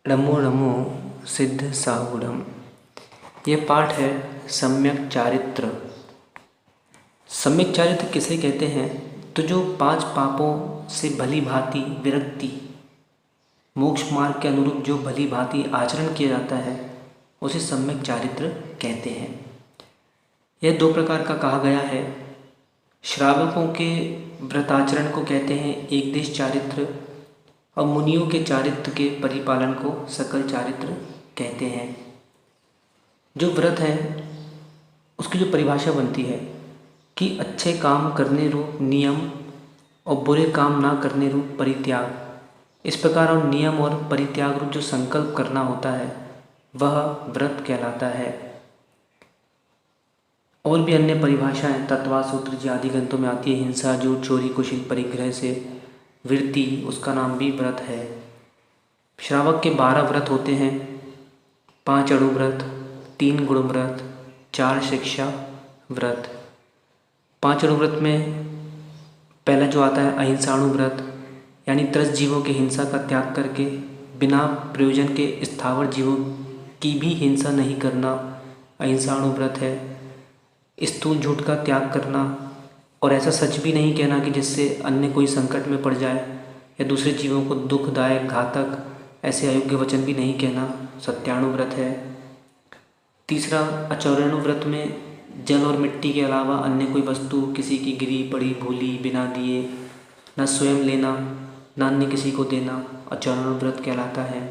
णमो नमो सिद्ध साहुडम। यह पाठ है सम्यक चारित्र। सम्यक चारित्र किसे कहते हैं? तो जो 5 पापों से भली भांति विरक्ति, मोक्ष मार्ग के अनुरूप जो भली भांति आचरण किया जाता है उसे सम्यक चारित्र कहते हैं। यह 2 प्रकार का कहा गया है। श्रावकों के व्रताचरण को कहते हैं एकदेश चारित्र और मुनियों के चारित्र के परिपालन को सकल चारित्र कहते हैं। जो व्रत है उसकी जो परिभाषा बनती है कि अच्छे काम करने रूप नियम और बुरे काम ना करने रूप परित्याग, इस प्रकार और नियम और परित्याग रूप जो संकल्प करना होता है वह व्रत कहलाता है। और भी अन्य परिभाषाएं तत्वा सूत्र जी आदि ग्रंथों में आती है। हिंसा, झूठ, चोरी, कुशील, परिग्रह से वृत्ति, उसका नाम भी व्रत है। श्रावक के 12 व्रत होते हैं। 5 अणु व्रत, 3 गुण व्रत, 4 शिक्षा व्रत। 5 अणु व्रत में पहला जो आता है अहिंसाणु व्रत, यानी 10 जीवों के हिंसा का त्याग करके बिना प्रयोजन के स्थावर जीवों की भी हिंसा नहीं करना अहिंसाणु व्रत है। स्थूल झूठ का त्याग करना और ऐसा सच भी नहीं कहना कि जिससे अन्य कोई संकट में पड़ जाए या दूसरे जीवों को दुखदायक, घातक ऐसे अयोग्य वचन भी नहीं कहना सत्याणु व्रत है। तीसरा अचौर्याणु व्रत में जल और मिट्टी के अलावा अन्य कोई वस्तु किसी की गिरी पड़ी भूली बिना दिए न स्वयं लेना न अन्य किसी को देना अचौर्याणु व्रत कहलाता है।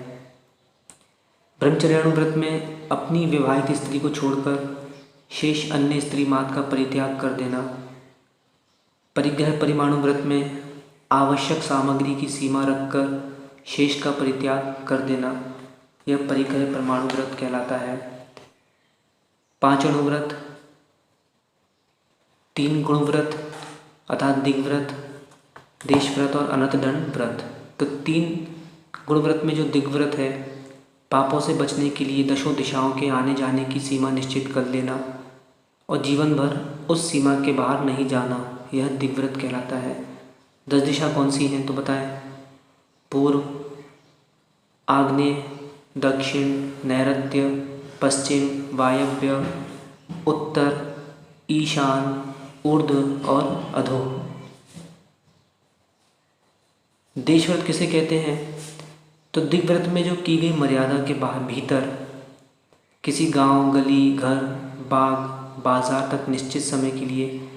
ब्रह्मचर्याणु व्रत में अपनी विवाहित स्त्री को छोड़कर शेष अन्य स्त्री मात्र का परित्याग कर देना। परिग्रह परिमाणु व्रत में आवश्यक सामग्री की सीमा रखकर शेष का परित्याग कर देना, यह परिग्रह परमाणु व्रत कहलाता है। 5 अणु व्रत, 3 गुण व्रत अर्थात दिग्व्रत, देश व्रत और अनंत दंड व्रत। तो 3 गुण व्रत में जो दिग्व्रत है, पापों से बचने के लिए 10 दिशाओं के आने जाने की सीमा निश्चित कर लेना और जीवन भर उस सीमा के बाहर नहीं जाना, यह दिग्व्रत कहलाता है। 10 दिशा कौन सी हैं तो बताएं? पूर्व, आग्नेय, दक्षिण, नैऋत्य, पश्चिम, वायव्य, उत्तर, ईशान, ऊर्ध्व और अधो। देशव्रत किसे कहते हैं? तो दिग्व्रत में जो की गई मर्यादा के बाहर भीतर किसी गांव, गली, घर, बाग, बाजार तक निश्चित समय के लिए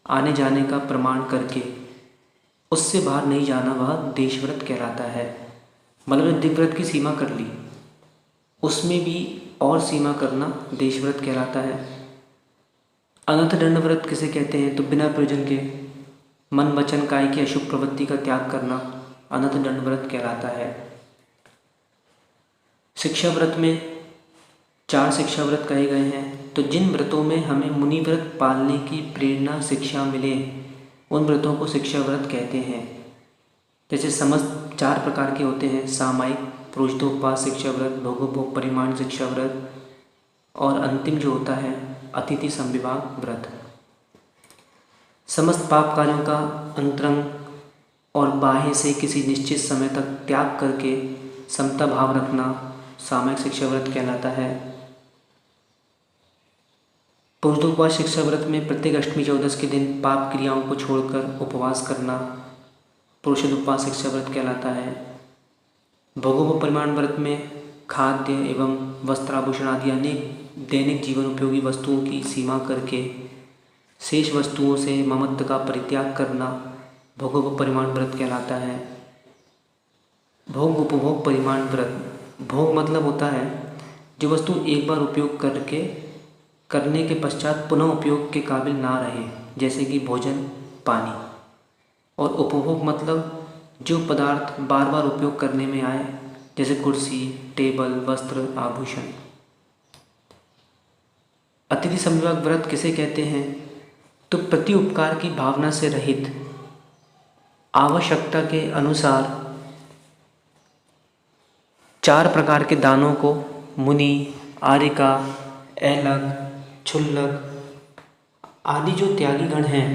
आने जाने का प्रमाण करके उससे बाहर नहीं जाना, वह देशव्रत कहलाता है। मतलब दिग्व्रत की सीमा कर ली, उसमें भी और सीमा करना देशव्रत कहलाता है। अनंत दंड व्रत किसे कहते हैं? तो बिना प्रयोजन के मन, वचन, काय की अशुभ प्रवृत्ति का त्याग करना अनंत दंड व्रत कहलाता है। शिक्षा व्रत में 4 शिक्षा व्रत कहे गए हैं। तो जिन व्रतों में हमें मुनि व्रत पालने की प्रेरणा, शिक्षा मिले उन व्रतों को शिक्षा व्रत कहते हैं। जैसे समस्त 4 प्रकार के होते हैं: सामायिक, पुरुषोपवास शिक्षा व्रत, भोगोपभोग परिमाण शिक्षा व्रत और अंतिम जो होता है अतिथि संविभाग व्रत। समस्त पाप कार्यों का अंतरंग और बाह्य से किसी निश्चित समय तक त्याग करके समता भाव रखना सामायिक शिक्षा व्रत कहलाता है। पुरुषोपवास शिक्षा व्रत में प्रत्येक अष्टमी 14 के दिन पाप क्रियाओं को छोड़कर उपवास करना पुरुषोपवास शिक्षा व्रत कहलाता है। भोगोपभोग परिमाण व्रत में खाद्य एवं वस्त्राभूषण आदि अनेक दैनिक जीवन उपयोगी वस्तुओं की सीमा करके शेष वस्तुओं से ममत्व का परित्याग करना भोगोपभोग परिमाण व्रत कहलाता है। भोग उपभोग परिमाण व्रत, भोग मतलब होता है जो वस्तु एक बार उपयोग करने के पश्चात पुनः उपयोग के काबिल ना रहे, जैसे कि भोजन, पानी। और उपभोग मतलब जो पदार्थ बार बार उपयोग करने में आए, जैसे कुर्सी, टेबल, वस्त्र, आभूषण। अतिथि संविभाग व्रत किसे कहते हैं? तो प्रति उपकार की भावना से रहित आवश्यकता के अनुसार 4 प्रकार के दानों को मुनि, आर्यिका, ऐलक, क्षुल्लक आदि जो त्यागी गण हैं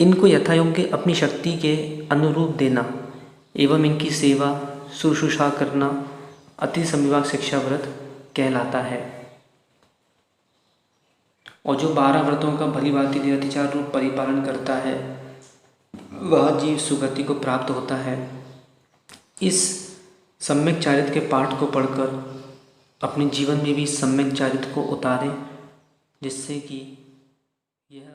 इनको यथायोग्य अपनी शक्ति के अनुरूप देना एवं इनकी सेवा, शुश्रूषा करना अति संविभाग शिक्षा व्रत कहलाता है। और जो 12 व्रतों का भली भांति निरतिचार रूप परिपालन करता है वह जीव सुगति को प्राप्त होता है। इस सम्यक चारित्र के पाठ को पढ़कर अपने जीवन में भी सम्यक चारित्र को उतारें, जिससे कि यह